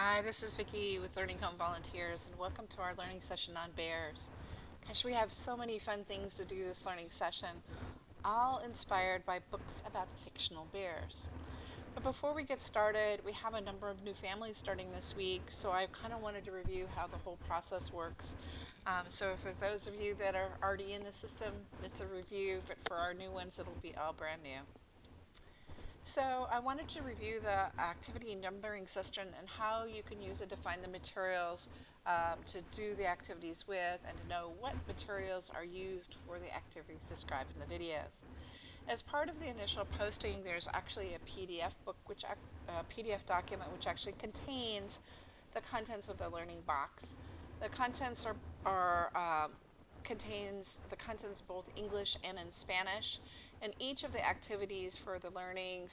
Hi, this is Vicki with Learning Home Volunteers, and welcome to our learning session on bears. Gosh, we have so many fun things to do this learning session, all inspired by books about fictional bears. But before we get started, we have a number of new families starting this week, so I kind of wanted to review how the whole process works. So for those of you that are already in the system, it's a review, but for our new ones, it'll be all brand new. So I wanted to review the activity numbering system and how you can use it to find the materials to do the activities with and to know what materials are used for the activities described in the videos. As part of the initial posting, there's actually a PDF book, a PDF document which actually contains the contents of the learning box. The contents are contains the contents both English and in Spanish, and each of the activities for the learning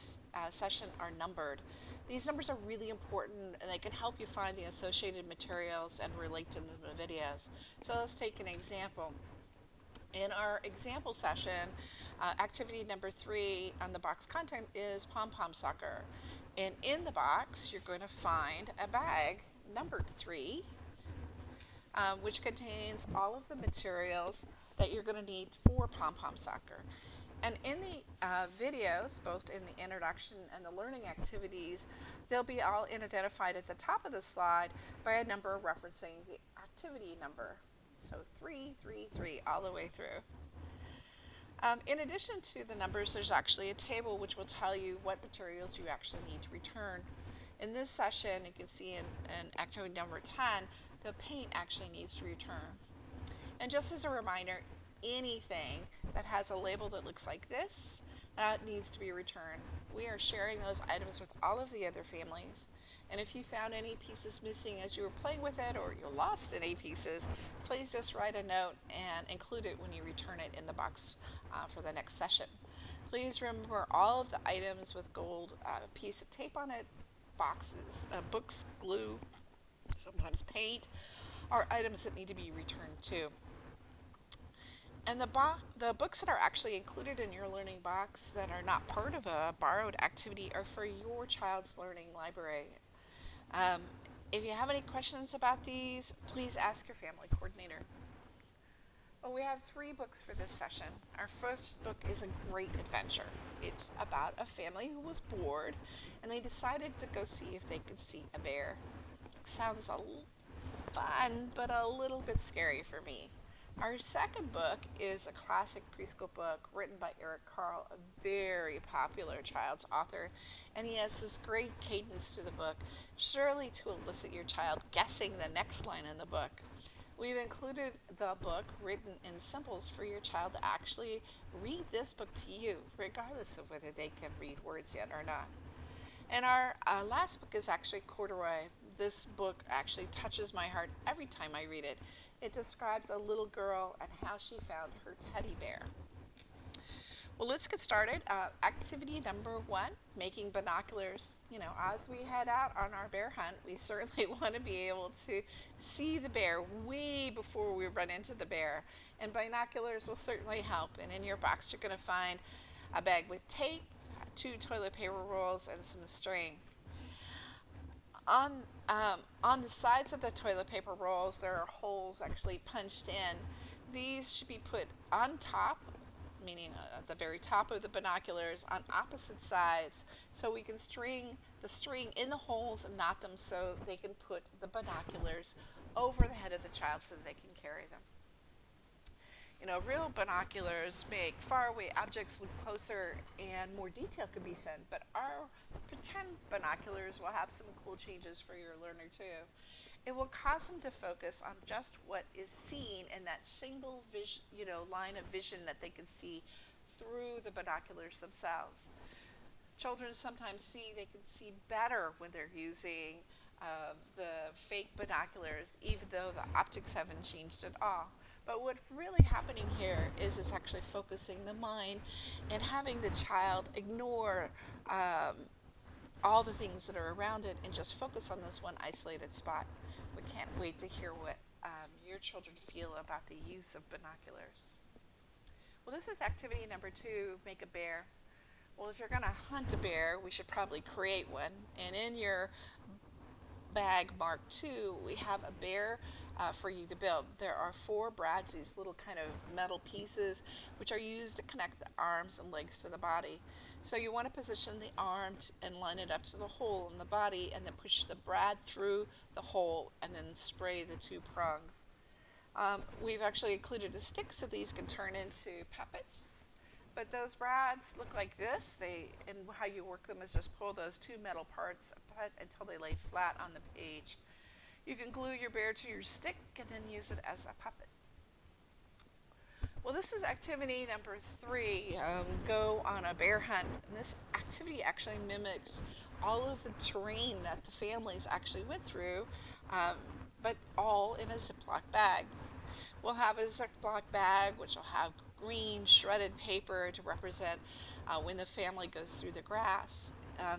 session are numbered. These numbers are really important and they can help you find the associated materials and relate to the videos. So let's take an example. In our example session, activity number 3 on the box content is pom-pom soccer. And in the box, you're going to find a bag numbered 3, which contains all of the materials that you're going to need for pom-pom soccer. And in the videos, both in the introduction and the learning activities, they'll be all identified at the top of the slide by a number referencing the activity number. So 333 all the way through. In addition to the numbers, there's actually a table which will tell you what materials you actually need to return. In this session, you can see in activity number 10, the paint actually needs to return. And just as a reminder, anything that has a label that looks like this, that needs to be returned. We are sharing those items with all of the other families. And if you found any pieces missing as you were playing with it or you lost any pieces, please just write a note and include it when you return it in the box for the next session. Please remember all of the items with gold piece of tape on it, boxes, books, glue, sometimes paint, are items that need to be returned too. And the books that are actually included in your learning box that are not part of a borrowed activity are for your child's learning library. Um, if you have any questions about these, please ask your family coordinator. Well, we have 3 books for this session. Our first book is a great adventure. It's about a family who was bored and they decided to go see if they could see a bear. Sounds fun, but a little bit scary for me. Our second book is a classic preschool book written by Eric Carle, a very popular child's author, and he has this great cadence to the book, surely to elicit your child guessing the next line in the book. We've included the book written in symbols for your child to actually read this book to you, regardless of whether they can read words yet or not. And our last book is actually Corduroy. This book actually touches my heart every time I read it. It describes a little girl and how she found her teddy bear. Well, let's get started. Activity number 1, making binoculars. You know, as we head out on our bear hunt, we certainly want to be able to see the bear way before we run into the bear. And binoculars will certainly help. And in your box, you're going to find a bag with tape, 2 toilet paper rolls, and some string. On the sides of the toilet paper rolls, there are holes actually punched in. These should be put on top, meaning at the very top of the binoculars, on opposite sides, so we can string the string in the holes and knot them so they can put the binoculars over the head of the child so that they can carry them. You know, real binoculars make faraway objects look closer and more detail can be seen, but our pretend binoculars will have some cool changes for your learner too. It will cause them to focus on just what is seen in that single vision, line of vision that they can see through the binoculars themselves. Children sometimes they can see better when they're using the fake binoculars, even though the optics haven't changed at all. But what's really happening here is it's actually focusing the mind and having the child ignore all the things that are around it and just focus on this one isolated spot. We can't wait to hear what your children feel about the use of binoculars. Well, this is activity number 2, make a bear. Well, if you're going to hunt a bear, we should probably create one. And in your bag Mark II, we have a bear for you to build. There are four brads, these little kind of metal pieces, which are used to connect the arms and legs to the body. So you want to position the arm and line it up to the hole in the body, and then push the brad through the hole, and then spray the two prongs. We've actually included a stick so these can turn into puppets. But those brads look like this. And how you work them is just pull those two metal parts apart until they lay flat on the page. You can glue your bear to your stick and then use it as a puppet. Well, this is activity number 3. Go on a bear hunt. And this activity actually mimics all of the terrain that the families actually went through, um, but all in a Ziploc bag. We'll have a Ziploc bag which will have green shredded paper to represent when the family goes through the grass.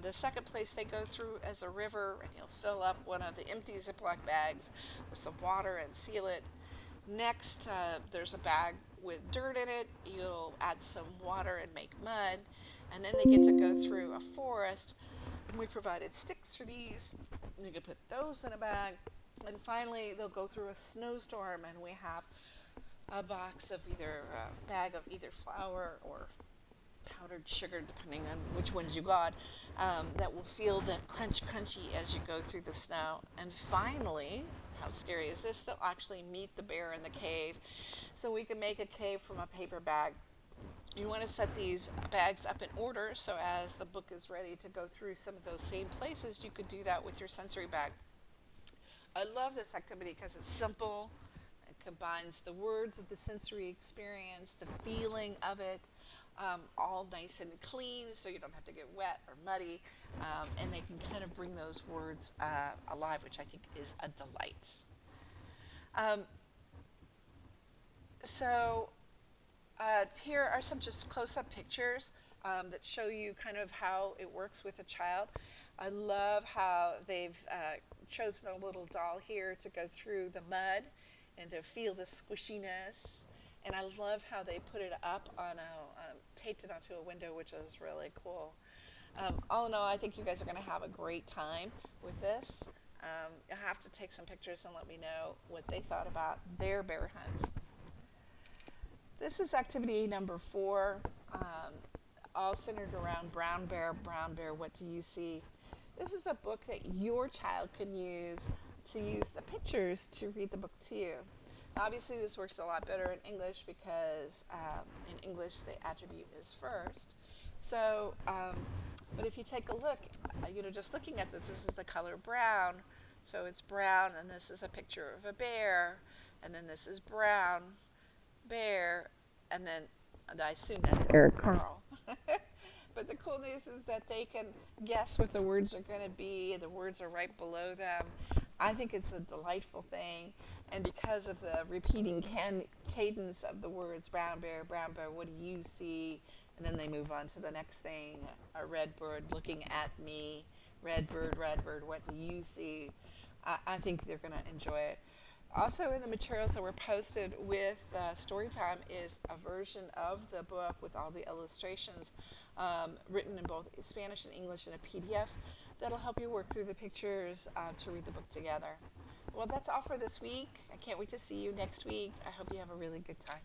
The second place they go through is a river, and you'll fill up one of the empty Ziploc bags with some water and seal it. Next, there's a bag with dirt in it. You'll add some water and make mud. And then they get to go through a forest. And we provided sticks for these. And you can put those in a bag. And finally, they'll go through a snowstorm, and we have a box of either a bag of either flour or powdered sugar, depending on which ones you got, that will feel that crunchy as you go through the snow. And finally, how scary is this? They'll actually meet the bear in the cave. So we can make a cave from a paper bag. You want to set these bags up in order so as the book is ready to go through some of those same places, you could do that with your sensory bag. I love this activity because it's simple. It combines the words of the sensory experience, the feeling of it, all nice and clean so you don't have to get wet or muddy. And they can kind of bring those words alive, which I think is a delight. Um, so here are some just close-up pictures that show you kind of how it works with a child. I love how they've chosen a little doll here to go through the mud and to feel the squishiness. And I love how they put it up on taped it onto a window, which is really cool. All in all, I think you guys are going to have a great time with this. You'll have to take some pictures and let me know what they thought about their bear hunts. This is activity number 4, all centered around Brown Bear, what do you see? This is a book that your child can use to use the pictures to read the book to you. Obviously, this works a lot better in English because in English the attribute is first. So, but if you take a look, just looking at this, this is the color brown. So it's brown, and this is a picture of a bear, and then this is brown, bear, and then and I assume that's Eric Carl. But the cool news is that they can guess what the words are going to be. The words are right below them. I think it's a delightful thing. And because of the repeating cadence of the words, brown bear, what do you see? And then they move on to the next thing. A red bird looking at me. Red bird, what do you see? I think they're going to enjoy it. Also in the materials that were posted with Storytime is a version of the book with all the illustrations written in both Spanish and English in a PDF that'll help you work through the pictures to read the book together. Well, that's all for this week. I can't wait to see you next week. I hope you have a really good time.